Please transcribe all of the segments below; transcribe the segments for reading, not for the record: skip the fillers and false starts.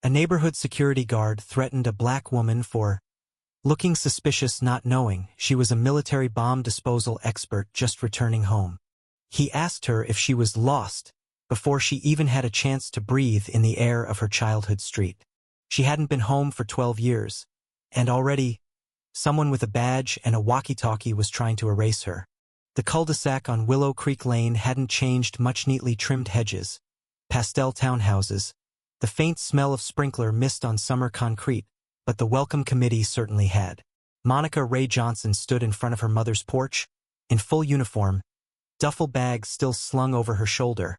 A neighborhood security guard threatened a black woman for looking suspicious, not knowing she was a military bomb disposal expert just returning home. He asked her if she was lost before she even had a chance to breathe in the air of her childhood street. She hadn't been home for 12 years, and already someone with a badge and a walkie-talkie was trying to erase her. The cul-de-sac on Willow Creek Lane hadn't changed much. Neatly trimmed hedges, pastel townhouses, the faint smell of sprinkler mist on summer concrete, but the welcome committee certainly had. Monica Ray Johnson stood in front of her mother's porch, in full uniform, duffel bag still slung over her shoulder,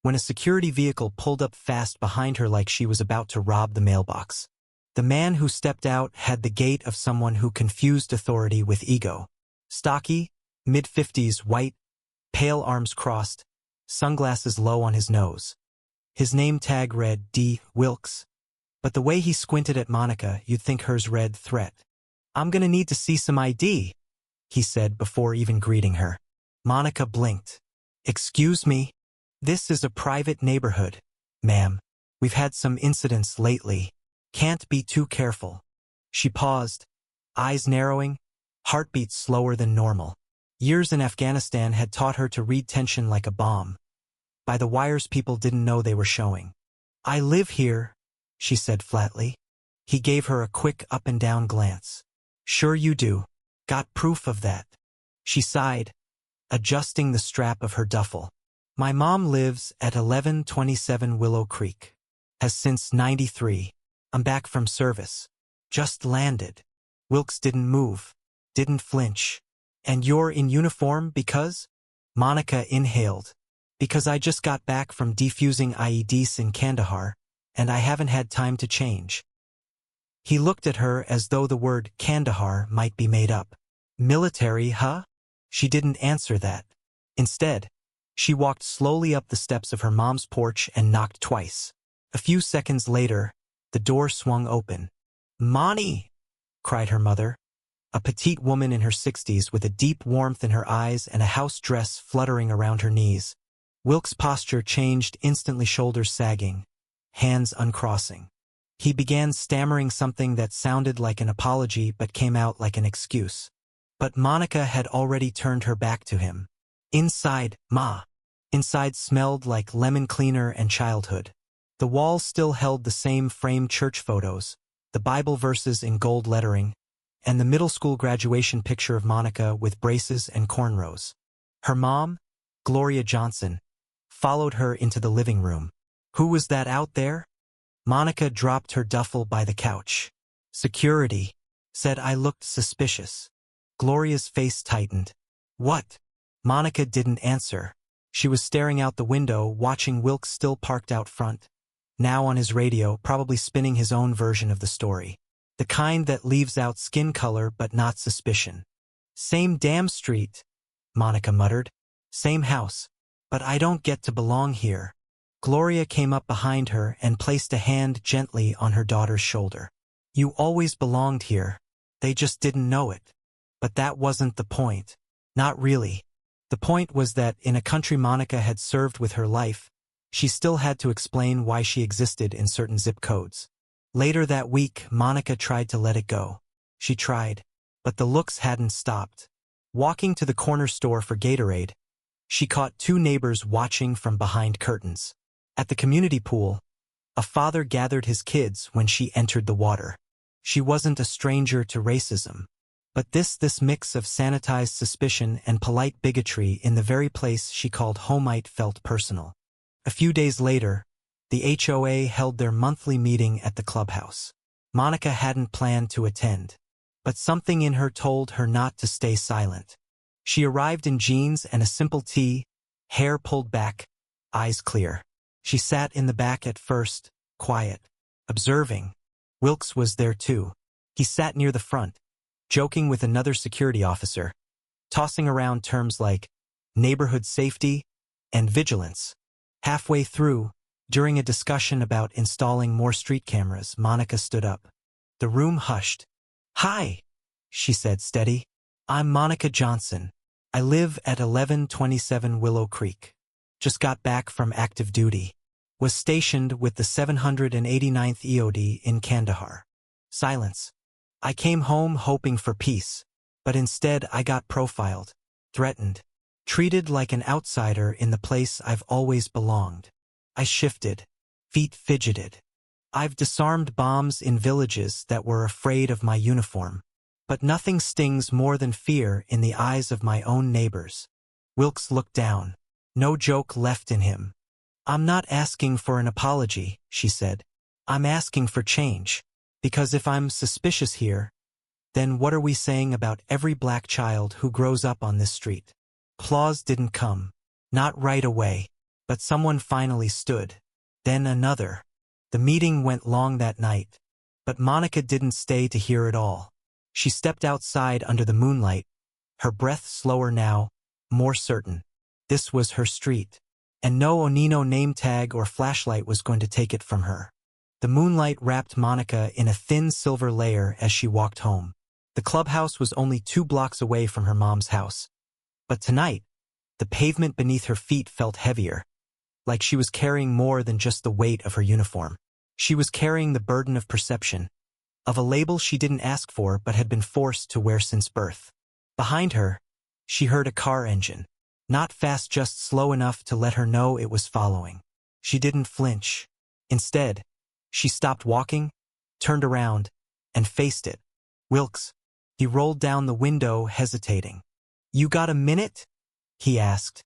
when a security vehicle pulled up fast behind her like she was about to rob the mailbox. The man who stepped out had the gait of someone who confused authority with ego. Stocky, mid-50s, white, pale, arms crossed, sunglasses low on his nose. His name tag read D. Wilkes, but the way he squinted at Monica, you'd think hers read threat. "I'm gonna need to see some ID," he said before even greeting her. Monica blinked. "Excuse me? This is a private neighborhood, ma'am. We've had some incidents lately. Can't be too careful." She paused, eyes narrowing, heartbeat slower than normal. Years in Afghanistan had taught her to read tension like a bomb. By the wires people didn't know they were showing. "I live here," she said flatly. He gave her a quick up-and-down glance. "Sure you do. Got proof of that." She sighed, adjusting the strap of her duffel. "My mom lives at 1127 Willow Creek. Has since '93. I'm back from service. Just landed." Wilkes didn't move, didn't flinch. "And you're in uniform because?" Monica inhaled. "Because I just got back from defusing IEDs in Kandahar, and I haven't had time to change." He looked at her as though the word Kandahar might be made up. "Military, huh?" She didn't answer that. Instead, she walked slowly up the steps of her mom's porch and knocked twice. A few seconds later, the door swung open. "Monty!" cried her mother, a petite woman in her 60s with a deep warmth in her eyes and a house dress fluttering around her knees. Wilkes' posture changed instantly, shoulders sagging, hands uncrossing. He began stammering something that sounded like an apology but came out like an excuse. But Monica had already turned her back to him. "Inside, Ma." Inside smelled like lemon cleaner and childhood. The walls still held the same framed church photos, the Bible verses in gold lettering, and the middle school graduation picture of Monica with braces and cornrows. Her mom, Gloria Johnson, followed her into the living room. "Who was that out there?" Monica dropped her duffel by the couch. "Security," said. "I looked suspicious." Gloria's face tightened. "What?" Monica didn't answer. She was staring out the window, watching Wilkes still parked out front, now on his radio, probably spinning his own version of the story. The kind that leaves out skin color but not suspicion. "Same damn street," Monica muttered. "Same house. But I don't get to belong here." Gloria came up behind her and placed a hand gently on her daughter's shoulder. "You always belonged here. They just didn't know it." But that wasn't the point. Not really. The point was that in a country Monica had served with her life, she still had to explain why she existed in certain zip codes. Later that week, Monica tried to let it go. She tried, but the looks hadn't stopped. Walking to the corner store for Gatorade, she caught two neighbors watching from behind curtains. At the community pool, a father gathered his kids when she entered the water. She wasn't a stranger to racism. But this mix of sanitized suspicion and polite bigotry in the very place she called homite felt personal. A few days later, the HOA held their monthly meeting at the clubhouse. Monica hadn't planned to attend, but something in her told her not to stay silent. She arrived in jeans and a simple tee, hair pulled back, eyes clear. She sat in the back at first, quiet, observing. Wilkes was there too. He sat near the front, joking with another security officer, tossing around terms like neighborhood safety and vigilance. Halfway through, during a discussion about installing more street cameras, Monica stood up. The room hushed. "Hi," she said, steady. "I'm Monica Johnson. I live at 1127 Willow Creek. Just got back from active duty." was stationed with the 789th EOD in Kandahar. Silence. I came home hoping for peace, but instead I got profiled, threatened, treated like an outsider in the place I've always belonged. I shifted, feet fidgeted. I've disarmed bombs in villages that were afraid of my uniform, but nothing stings more than fear in the eyes of my own neighbors. Wilkes looked down. No joke left in him. I'm not asking for an apology, she said. I'm asking for change. Because if I'm suspicious here, then what are we saying about every black child who grows up on this street? Applause didn't come. Not right away. But someone finally stood. Then another. The meeting went long that night. But Monica didn't stay to hear it all. She stepped outside under the moonlight, her breath slower now, more certain. This was her street. And no Onino name tag or flashlight was going to take it from her. The moonlight wrapped Monica in a thin silver layer as she walked home. The clubhouse was only 2 blocks away from her mom's house. But tonight, the pavement beneath her feet felt heavier, like she was carrying more than just the weight of her uniform. She was carrying the burden of perception, of a label she didn't ask for but had been forced to wear since birth. Behind her, she heard a car engine. Not fast, just slow enough to let her know it was following. She didn't flinch. Instead, she stopped walking, turned around, and faced it. Wilkes. He rolled down the window, hesitating. You got a minute? He asked,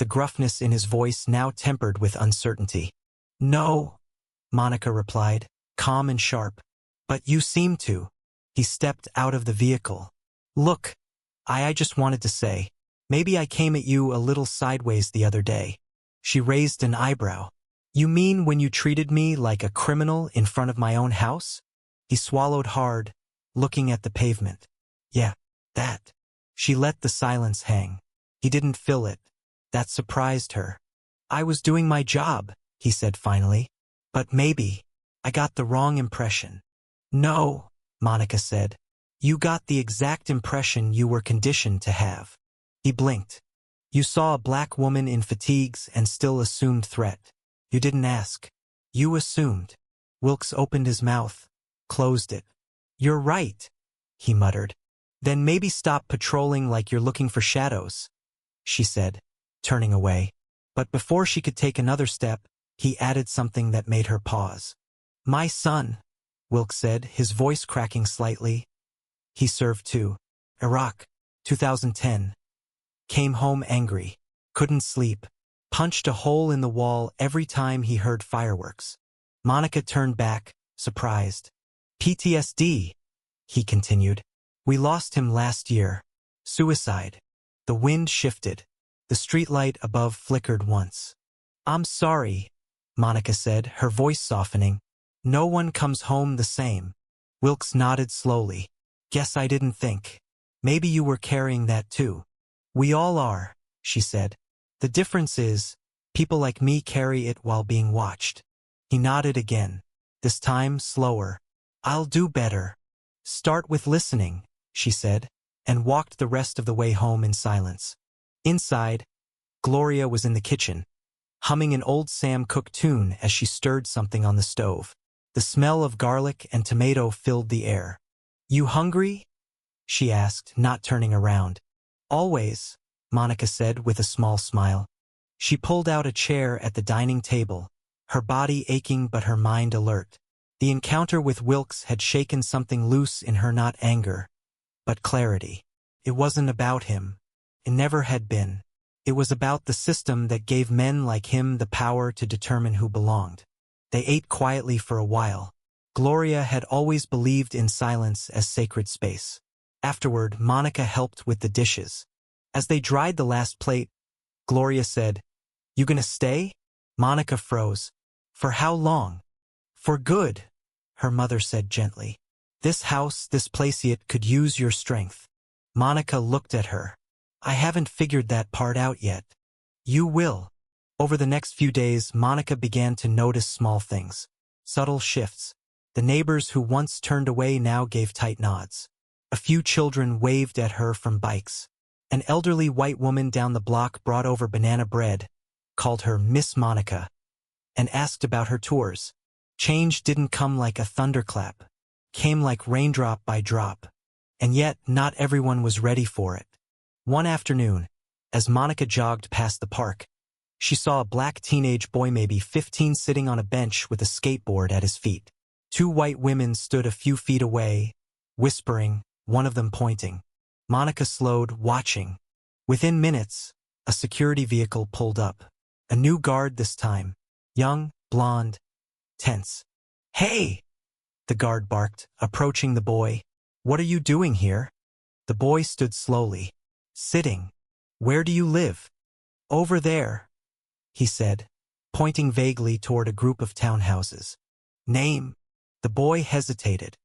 the gruffness in his voice now tempered with uncertainty. No, Monica replied, calm and sharp. But you seem to. He stepped out of the vehicle. Look, I just wanted to say, maybe I came at you a little sideways the other day. She raised an eyebrow. You mean when you treated me like a criminal in front of my own house? He swallowed hard, looking at the pavement. Yeah, that. She let the silence hang. He didn't fill it. That surprised her. I was doing my job, he said finally. But maybe I got the wrong impression. No, Monica said. You got the exact impression you were conditioned to have. He blinked. You saw a black woman in fatigues and still assumed threat. You didn't ask. You assumed. Wilkes opened his mouth, closed it. You're right, he muttered. Then maybe stop patrolling like you're looking for shadows, she said, turning away. But before she could take another step, he added something that made her pause. My son, Wilkes said, his voice cracking slightly. He served too. Iraq, 2010. Came home angry. Couldn't sleep. Punched a hole in the wall every time he heard fireworks. Monica turned back, surprised. PTSD, he continued. We lost him last year. Suicide. The wind shifted. The streetlight above flickered once. I'm sorry, Monica said, her voice softening. No one comes home the same. Wilkes nodded slowly. Guess I didn't think. Maybe you were carrying that too. We all are, she said. The difference is, people like me carry it while being watched. He nodded again, this time slower. I'll do better. Start with listening, she said, and walked the rest of the way home in silence. Inside, Gloria was in the kitchen, humming an old Sam Cooke tune as she stirred something on the stove. The smell of garlic and tomato filled the air. You hungry? She asked, not turning around. Always, Monica said with a small smile. She pulled out a chair at the dining table, her body aching but her mind alert. The encounter with Wilkes had shaken something loose in her, not anger, but clarity. It wasn't about him. It never had been. It was about the system that gave men like him the power to determine who belonged. They ate quietly for a while. Gloria had always believed in silence as sacred space. Afterward, Monica helped with the dishes. As they dried the last plate, Gloria said, You gonna stay? Monica froze. For how long? For good, her mother said gently. This house, this place, it could use your strength. Monica looked at her. I haven't figured that part out yet. You will. Over the next few days, Monica began to notice small things. Subtle shifts. The neighbors who once turned away now gave tight nods. A few children waved at her from bikes. An elderly white woman down the block brought over banana bread, called her Miss Monica, and asked about her tours. Change didn't come like a thunderclap, came like raindrop by drop. And yet, not everyone was ready for it. One afternoon, as Monica jogged past the park, she saw a black teenage boy, maybe 15, sitting on a bench with a skateboard at his feet. Two white women stood a few feet away, whispering, one of them pointing. Monica slowed, watching. Within minutes, a security vehicle pulled up. A new guard this time. Young, blonde, tense. "Hey!" the guard barked, approaching the boy. "What are you doing here?" The boy stood slowly. "Sitting." "Where do you live?" "Over there," he said, pointing vaguely toward a group of townhouses. "Name?" The boy hesitated.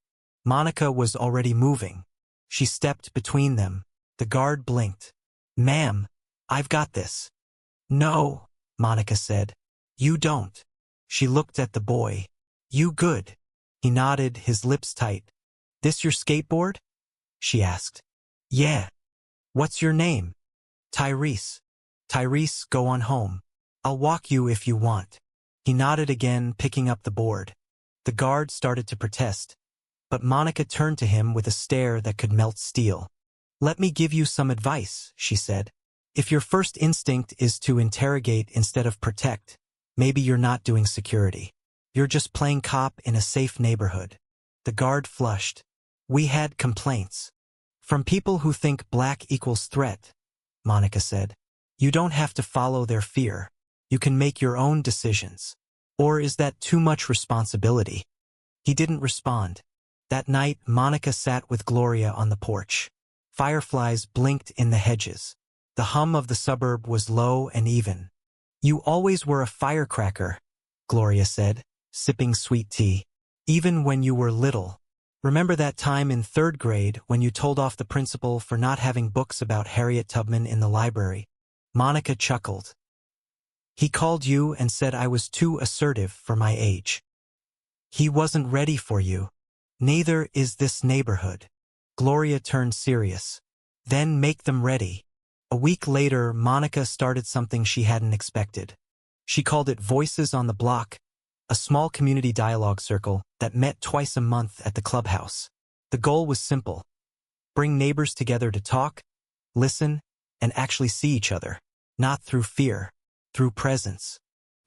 Monica was already moving. She stepped between them. The guard blinked. "Ma'am, I've got this." "No," Monica said. "You don't." She looked at the boy. "You good?" He nodded, his lips tight. "This your skateboard?" she asked. "Yeah." "What's your name?" "Tyrese." "Tyrese, go on home. I'll walk you if you want." He nodded again, picking up the board. The guard started to protest, but Monica turned to him with a stare that could melt steel. "Let me give you some advice," she said. "If your first instinct is to interrogate instead of protect, maybe you're not doing security. You're just playing cop in a safe neighborhood." The guard flushed. "We had complaints. From people who think black equals threat," Monica said. "You don't have to follow their fear. You can make your own decisions. Or is that too much responsibility?" He didn't respond. That night, Monica sat with Gloria on the porch. Fireflies blinked in the hedges. The hum of the suburb was low and even. "You always were a firecracker," Gloria said, sipping sweet tea. "Even when you were little. Remember that time in 3rd grade when you told off the principal for not having books about Harriet Tubman in the library?" Monica chuckled. "He called you and said I was too assertive for my age. He wasn't ready for you. Neither is this neighborhood." Gloria turned serious. "Then make them ready." A week later, Monica started something she hadn't expected. She called it Voices on the Block, a small community dialogue circle that met twice a month at the clubhouse. The goal was simple: bring neighbors together to talk, listen, and actually see each other. Not through fear, through presence.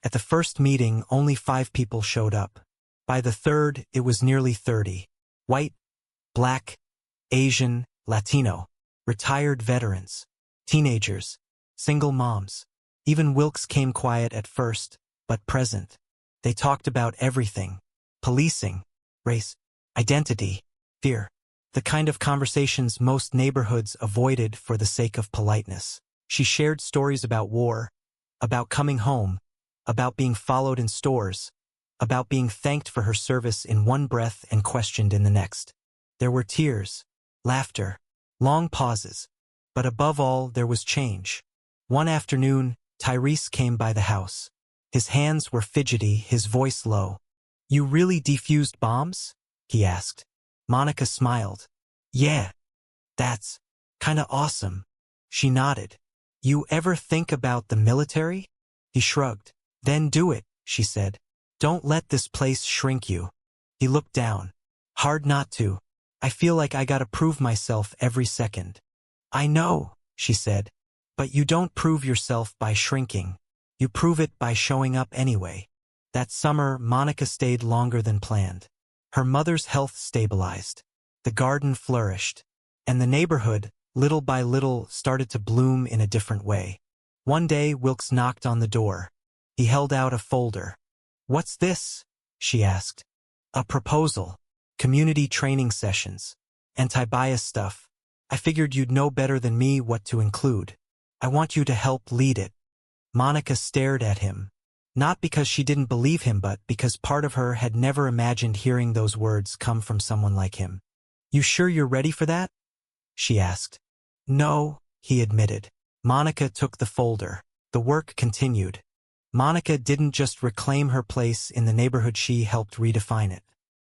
At the first meeting, only 5 people showed up. By the third, it was nearly 30. White, black, Asian, Latino, retired veterans, teenagers, single moms. Even Wilkes came quiet at first, but present. They talked about everything: policing, race, identity, fear. The kind of conversations most neighborhoods avoided for the sake of politeness. She shared stories about war, about coming home, about being followed in stores, about being thanked for her service in one breath and questioned in the next. There were tears, laughter, long pauses, but above all there was change. One afternoon, Tyrese came by the house. His hands were fidgety, his voice low. "You really defused bombs?" he asked. Monica smiled. "Yeah, that's kinda awesome." She nodded. "You ever think about the military?" He shrugged. "Then do it," she said. "Don't let this place shrink you." He looked down. "Hard not to. I feel like I gotta prove myself every second." "I know," she said. "But you don't prove yourself by shrinking. You prove it by showing up anyway." That summer, Monica stayed longer than planned. Her mother's health stabilized. The garden flourished. And the neighborhood, little by little, started to bloom in a different way. One day, Wilkes knocked on the door. He held out a folder. "What's this?" she asked. "A proposal. Community training sessions. Anti-bias stuff. I figured you'd know better than me what to include. I want you to help lead it." Monica stared at him. Not because she didn't believe him, but because part of her had never imagined hearing those words come from someone like him. "You sure you're ready for that?" she asked. "No," he admitted. Monica took the folder. The work continued. Monica didn't just reclaim her place in the neighborhood, she helped redefine it.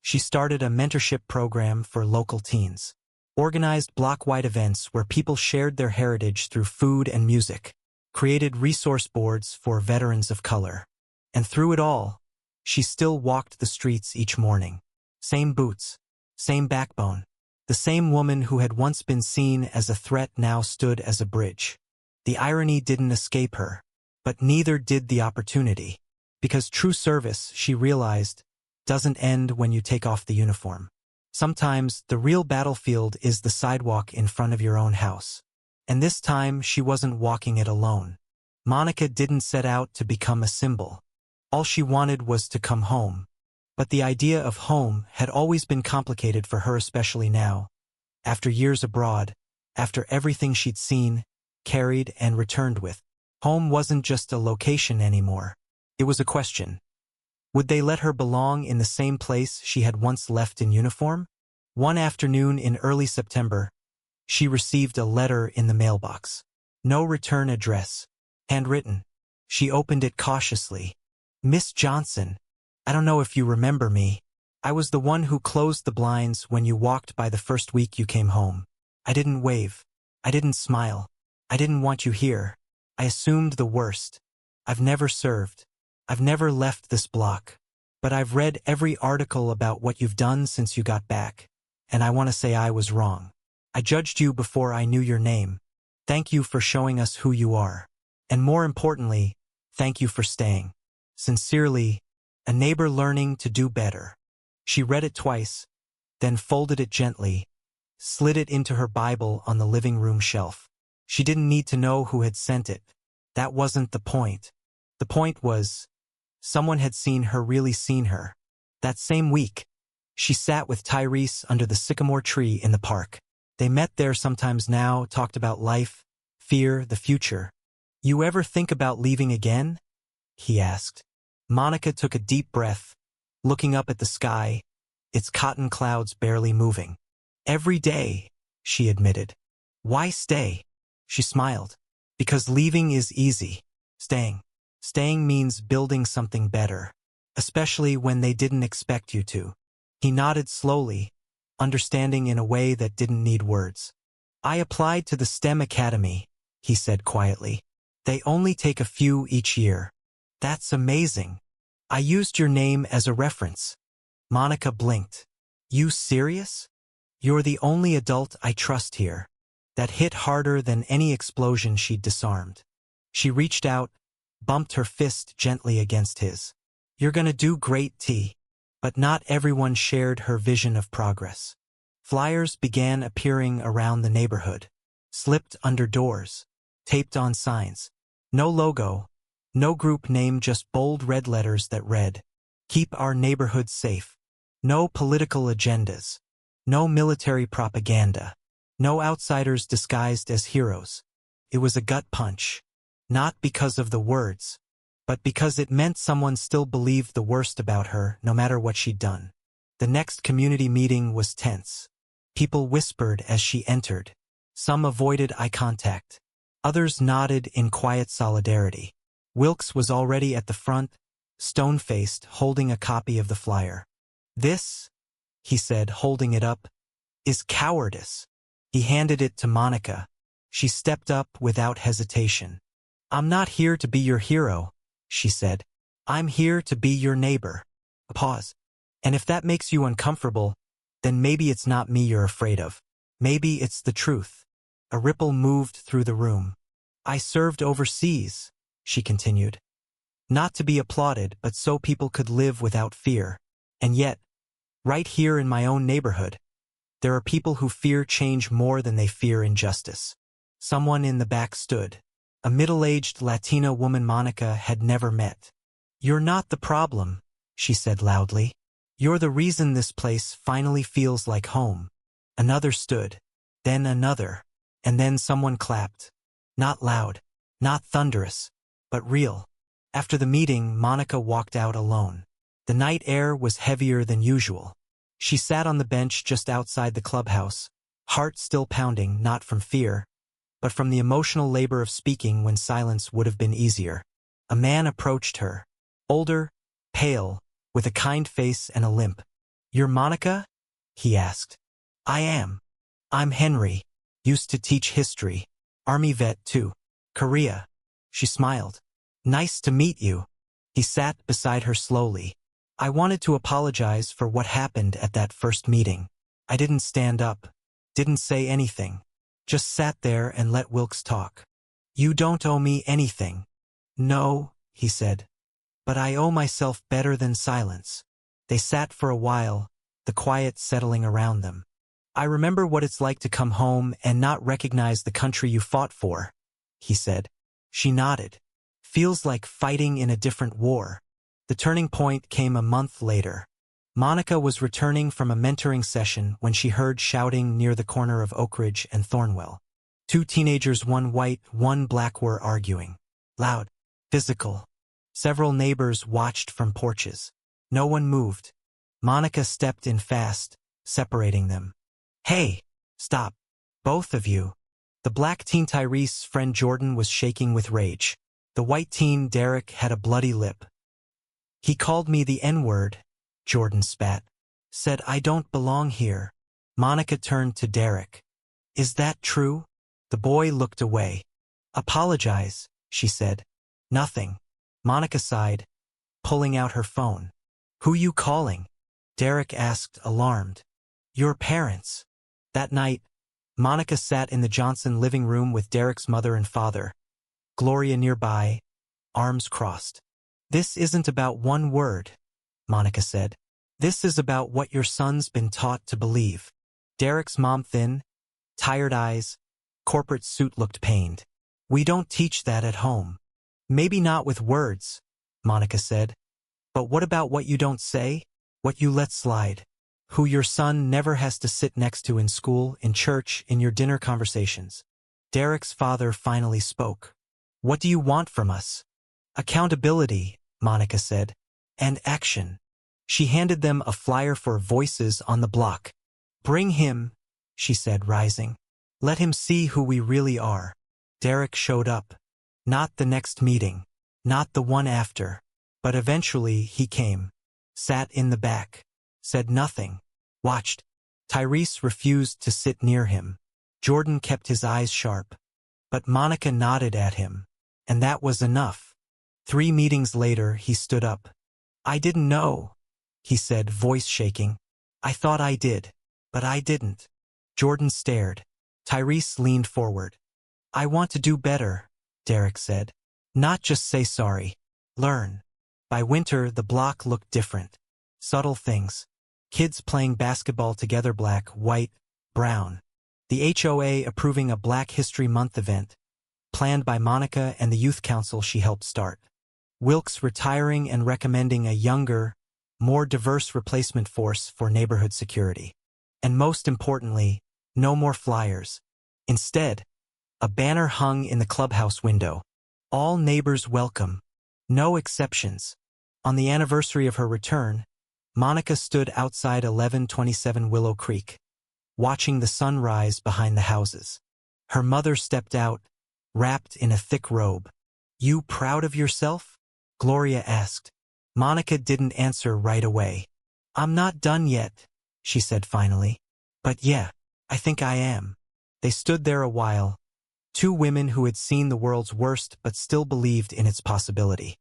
She started a mentorship program for local teens. Organized block-wide events where people shared their heritage through food and music. Created resource boards for veterans of color. And through it all, she still walked the streets each morning. Same boots, same backbone. The same woman who had once been seen as a threat now stood as a bridge. The irony didn't escape her, but neither did the opportunity. Because true service, she realized, doesn't end when you take off the uniform. Sometimes the real battlefield is the sidewalk in front of your own house. And this time she wasn't walking it alone. Monica didn't set out to become a symbol. All she wanted was to come home. But the idea of home had always been complicated for her, especially now. After years abroad, after everything she'd seen, carried, and returned with, home wasn't just a location anymore. It was a question. Would they let her belong in the same place she had once left in uniform? One afternoon in early September, she received a letter in the mailbox. No return address. Handwritten. She opened it cautiously. Miss Johnson, I don't know if you remember me. I was the one who closed the blinds when you walked by the first week you came home. I didn't wave. I didn't smile. I didn't want you here. I assumed the worst. I've never served. I've never left this block. But I've read every article about what you've done since you got back. And I want to say I was wrong. I judged you before I knew your name. Thank you for showing us who you are. And more importantly, thank you for staying. Sincerely, a neighbor learning to do better. She read it twice, then folded it gently, slid it into her Bible on the living room shelf. She didn't need to know who had sent it. That wasn't the point. The point was, someone had seen her, really seen her. That same week, she sat with Tyrese under the sycamore tree in the park. They met there sometimes now, talked about life, fear, the future. You ever think about leaving again? He asked. Monica took a deep breath, looking up at the sky, its cotton clouds barely moving. Every day, she admitted. Why stay? She smiled. Because leaving is easy. Staying means building something better, especially when they didn't expect you to. He nodded slowly, understanding in a way that didn't need words. I applied to the STEM Academy, he said quietly. They only take a few each year. That's amazing. I used your name as a reference. Monica blinked. You serious? You're the only adult I trust here. That hit harder than any explosion she'd disarmed. She reached out, bumped her fist gently against his. You're gonna do great, T. But not everyone shared her vision of progress. Flyers began appearing around the neighborhood, slipped under doors, taped on signs. No logo, no group name, just bold red letters that read, Keep our neighborhood safe. No political agendas. No military propaganda. No outsiders disguised as heroes. It was a gut punch. Not because of the words, but because it meant someone still believed the worst about her, no matter what she'd done. The next community meeting was tense. People whispered as she entered. Some avoided eye contact. Others nodded in quiet solidarity. Wilkes was already at the front, stone-faced, holding a copy of the flyer. This, he said, holding it up, is cowardice. He handed it to Monica. She stepped up without hesitation. I'm not here to be your hero, she said. I'm here to be your neighbor. A pause. And if that makes you uncomfortable, then maybe it's not me you're afraid of. Maybe it's the truth. A ripple moved through the room. I served overseas, she continued. Not to be applauded, but so people could live without fear. And yet, right here in my own neighborhood, there are people who fear change more than they fear injustice. Someone in the back stood. A middle-aged Latina woman Monica had never met. You're not the problem, she said loudly. You're the reason this place finally feels like home. Another stood, then another, and then someone clapped. Not loud, not thunderous, but real. After the meeting, Monica walked out alone. The night air was heavier than usual. She sat on the bench just outside the clubhouse, heart still pounding, not from fear, but from the emotional labor of speaking when silence would have been easier. A man approached her, older, pale, with a kind face and a limp. You're Monica? He asked. I am. I'm Henry. Used to teach history. Army vet too. Korea. She smiled. Nice to meet you. He sat beside her slowly. I wanted to apologize for what happened at that first meeting. I didn't stand up, didn't say anything, just sat there and let Wilkes talk. You don't owe me anything. No, he said. But I owe myself better than silence. They sat for a while, the quiet settling around them. I remember what it's like to come home and not recognize the country you fought for, he said. She nodded. Feels like fighting in a different war. The turning point came a month later. Monica was returning from a mentoring session when she heard shouting near the corner of Oak Ridge and Thornwell. Two teenagers, one white, one black, were arguing. Loud, physical. Several neighbors watched from porches. No one moved. Monica stepped in fast, separating them. Hey, stop. Both of you. The black teen Tyrese's friend Jordan was shaking with rage. The white teen Derek had a bloody lip. He called me the N-word, Jordan spat. Said I don't belong here. Monica turned to Derek. Is that true? The boy looked away. Apologize, she said. Nothing. Monica sighed, pulling out her phone. Who you calling? Derek asked, alarmed. Your parents. That night, Monica sat in the Johnson living room with Derek's mother and father. Gloria nearby, arms crossed. This isn't about one word, Monica said. This is about what your son's been taught to believe. Derek's mom, thin, tired eyes, corporate suit, looked pained. We don't teach that at home. Maybe not with words, Monica said. But what about what you don't say? What you let slide? Who your son never has to sit next to in school, in church, in your dinner conversations? Derek's father finally spoke. What do you want from us? Accountability, Monica said. And action. She handed them a flyer for Voices on the Block. Bring him, she said, rising. Let him see who we really are. Derek showed up. Not the next meeting. Not the one after. But eventually he came. Sat in the back. Said nothing. Watched. Tyrese refused to sit near him. Jordan kept his eyes sharp. But Monica nodded at him. And that was enough. 3 meetings later he stood up. I didn't know, he said, voice shaking. I thought I did. But I didn't. Jordan stared. Tyrese leaned forward. I want to do better, Derek said. Not just say sorry. Learn. By winter the block looked different. Subtle things. Kids playing basketball together, black, white, brown. The HOA approving a Black History Month event, planned by Monica and the youth council she helped start. Wilkes retiring and recommending a younger, more diverse replacement force for neighborhood security. And most importantly, no more flyers. Instead, a banner hung in the clubhouse window. All neighbors welcome. No exceptions. On the anniversary of her return, Monica stood outside 1127 Willow Creek, watching the sun rise behind the houses. Her mother stepped out, wrapped in a thick robe. You proud of yourself? Gloria asked. Monica didn't answer right away. I'm not done yet, she said finally. But yeah, I think I am. They stood there a while, 2 women who had seen the world's worst but still believed in its possibility.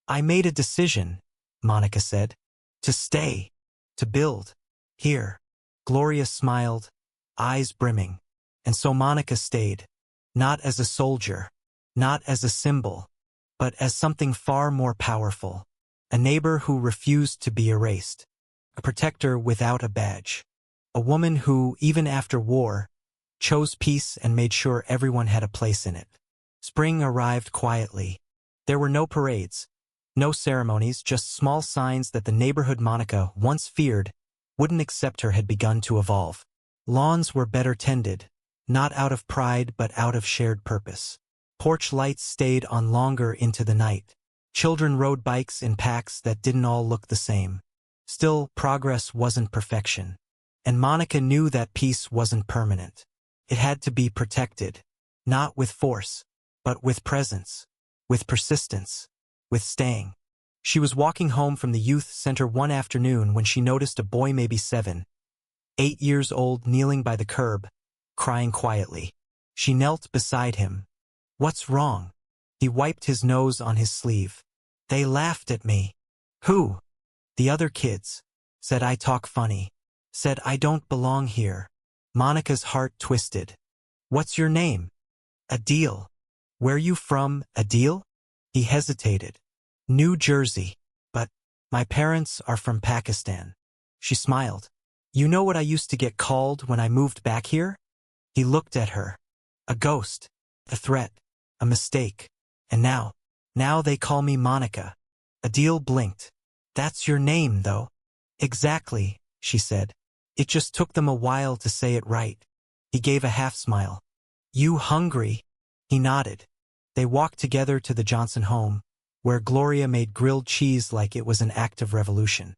I made a decision, Monica said. To stay. To build. Here. Gloria smiled, eyes brimming. And so Monica stayed. Not as a soldier. Not as a symbol. But as something far more powerful. A neighbor who refused to be erased. A protector without a badge. A woman who, even after war, chose peace and made sure everyone had a place in it. Spring arrived quietly. There were no parades. No ceremonies, just small signs that the neighborhood Monica once feared wouldn't accept her had begun to evolve. Lawns were better tended, not out of pride but out of shared purpose. Porch lights stayed on longer into the night. Children rode bikes in packs that didn't all look the same. Still, progress wasn't perfection. And Monica knew that peace wasn't permanent. It had to be protected, not with force, but with presence, with persistence. With staying. She was walking home from the youth center one afternoon when she noticed a boy, maybe 7, 8 years old, kneeling by the curb, crying quietly. She knelt beside him. What's wrong? He wiped his nose on his sleeve. They laughed at me. Who? The other kids. Said I talk funny. Said I don't belong here. Monica's heart twisted. What's your name? Adil. Where you from, Adil? He hesitated. New Jersey. But my parents are from Pakistan. She smiled. You know what I used to get called when I moved back here? He looked at her. A ghost. A threat. A mistake. And now they call me Monica. Adil blinked. That's your name, though. Exactly, she said. It just took them a while to say it right. He gave a half smile. You hungry? He nodded. They walked together to the Johnson home, where Gloria made grilled cheese like it was an act of revolution.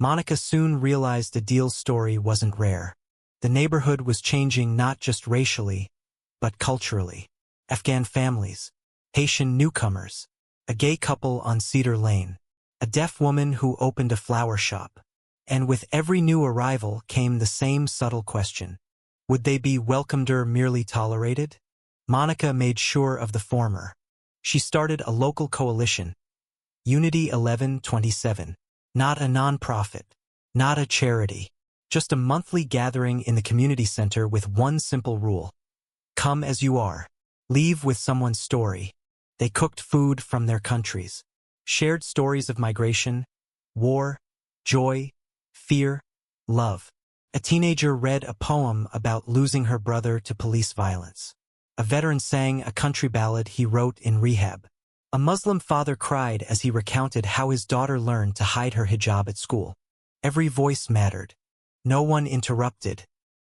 Monica soon realized Adil's story wasn't rare. The neighborhood was changing not just racially, but culturally. Afghan families, Haitian newcomers, a gay couple on Cedar Lane, a deaf woman who opened a flower shop. And with every new arrival came the same subtle question. Would they be welcomed or merely tolerated? Monica made sure of the former. She started a local coalition, Unity 1127, not a nonprofit, not a charity, just a monthly gathering in the community center with one simple rule. Come as you are. Leave with someone's story. They cooked food from their countries, shared stories of migration, war, joy, fear, love. A teenager read a poem about losing her brother to police violence. A veteran sang a country ballad he wrote in rehab. A Muslim father cried as he recounted how his daughter learned to hide her hijab at school. Every voice mattered. No one interrupted.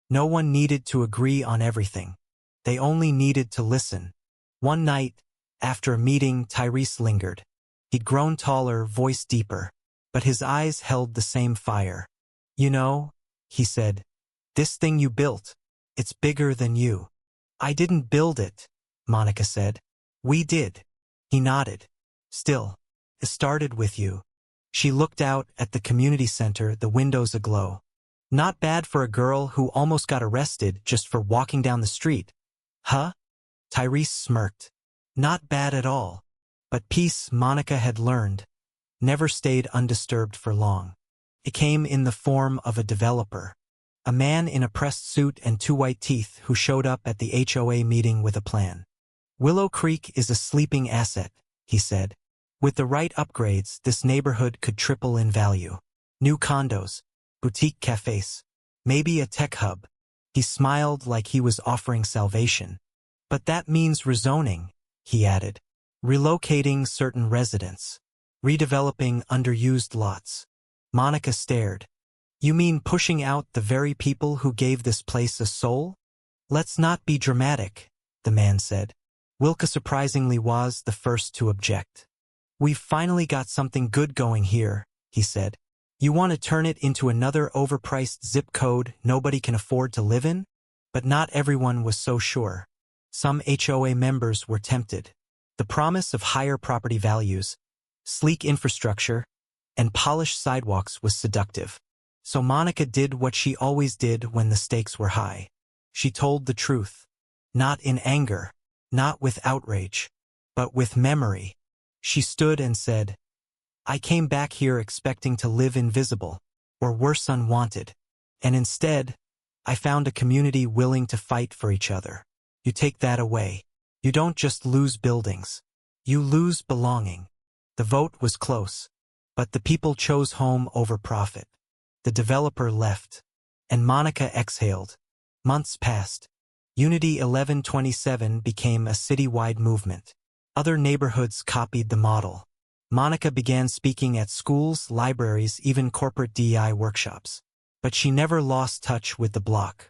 No one needed to agree on everything. They only needed to listen. One night, after a meeting, Tyrese lingered. He'd grown taller, voice deeper, but his eyes held the same fire. You know, he said, this thing you built, it's bigger than you. I didn't build it, Monica said. We did. He nodded. Still, it started with you. She looked out at the community center, the windows aglow. Not bad for a girl who almost got arrested just for walking down the street. Huh? Tyrese smirked. Not bad at all. But peace, Monica had learned, never stayed undisturbed for long. It came in the form of a developer. A man in a pressed suit and two white teeth who showed up at the HOA meeting with a plan. Willow Creek is a sleeping asset, he said. With the right upgrades, this neighborhood could triple in value. New condos, boutique cafes, maybe a tech hub. He smiled like he was offering salvation. But that means rezoning, he added. Relocating certain residents. Redeveloping underused lots. Monica stared. You mean pushing out the very people who gave this place a soul? Let's not be dramatic, the man said. Wilka surprisingly was the first to object. We've finally got something good going here, he said. You want to turn it into another overpriced zip code nobody can afford to live in? But not everyone was so sure. Some HOA members were tempted. The promise of higher property values, sleek infrastructure, and polished sidewalks was seductive. So Monica did what she always did when the stakes were high. She told the truth. Not in anger, not with outrage, but with memory. She stood and said, I came back here expecting to live invisible, or worse, unwanted. And instead, I found a community willing to fight for each other. You take that away. You don't just lose buildings. You lose belonging. The vote was close, but the people chose home over profit. The developer left, and Monica exhaled. Months passed. Unity 1127 became a citywide movement. Other neighborhoods copied the model. Monica began speaking at schools, libraries, even corporate DEI workshops. But she never lost touch with the block.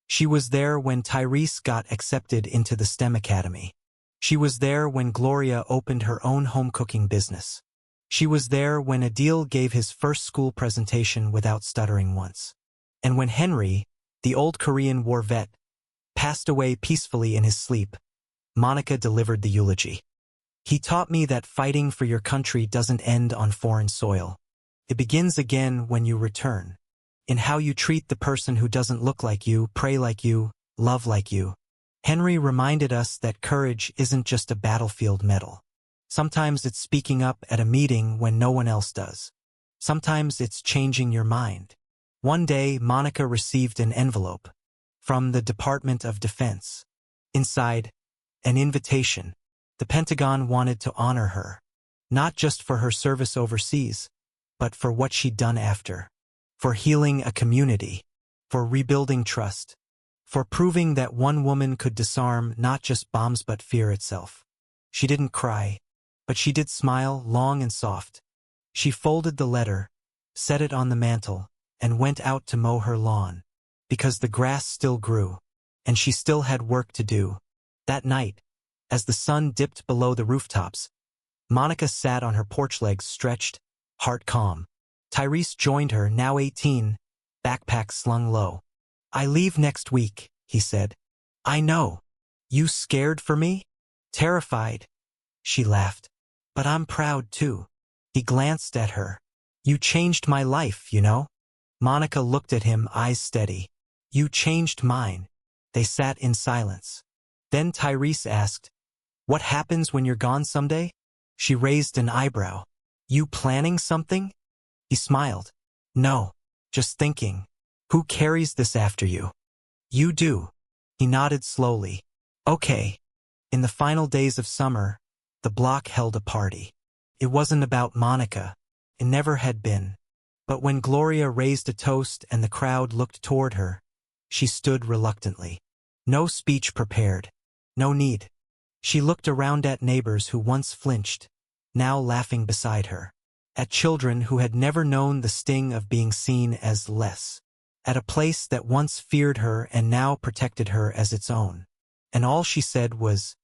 She was there when Tyrese got accepted into the STEM Academy. She was there when Gloria opened her own home cooking business. She was there when Adil gave his first school presentation without stuttering once. And when Henry, the old Korean war vet, passed away peacefully in his sleep, Monica delivered the eulogy. He taught me that fighting for your country doesn't end on foreign soil. It begins again when you return. In how you treat the person who doesn't look like you, pray like you, love like you. Henry reminded us that courage isn't just a battlefield medal. Sometimes it's speaking up at a meeting when no one else does. Sometimes it's changing your mind. One day, Monica received an envelope from the Department of Defense. Inside, an invitation. The Pentagon wanted to honor her, not just for her service overseas, but for what she'd done after, for healing a community, for rebuilding trust, for proving that one woman could disarm not just bombs but fear itself. She didn't cry, but she did smile, long and soft. She folded the letter, set it on the mantel, and went out to mow her lawn, because the grass still grew, and she still had work to do. That night, as the sun dipped below the rooftops, Monica sat on her porch legs stretched, heart calm. Tyrese joined her, now 18, backpack slung low. "I leave next week," he said. "I know. You scared for me?" "Terrified." She laughed. "But I'm proud too." He glanced at her. "You changed my life, you know." Monica looked at him, eyes steady. "You changed mine." They sat in silence. Then Tyrese asked, "What happens when you're gone someday?" She raised an eyebrow. "You planning something?" He smiled. "No, just thinking. Who carries this after you?" "You do." He nodded slowly. "Okay." In the final days of summer, the block held a party. It wasn't about Monica. It never had been. But when Gloria raised a toast and the crowd looked toward her, she stood reluctantly. No speech prepared. No need. She looked around at neighbors who once flinched, now laughing beside her. At children who had never known the sting of being seen as less. At a place that once feared her and now protected her as its own. And all she said was,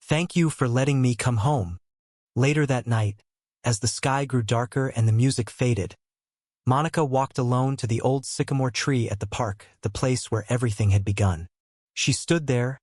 "Thank you for letting me come home." Later that night, as the sky grew darker and the music faded, Monica walked alone to the old sycamore tree at the park, the place where everything had begun. She stood there,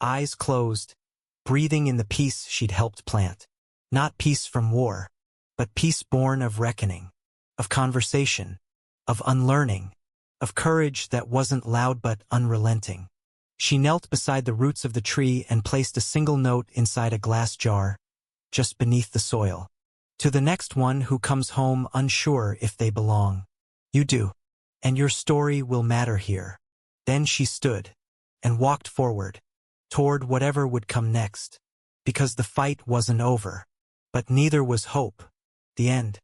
eyes closed, breathing in the peace she'd helped plant. Not peace from war, but peace born of reckoning, of conversation, of unlearning, of courage that wasn't loud but unrelenting. She knelt beside the roots of the tree and placed a single note inside a glass jar, just beneath the soil. "To the next one who comes home unsure if they belong. You do. And your story will matter here." Then she stood and walked forward, toward whatever would come next. Because the fight wasn't over. But neither was hope. The end.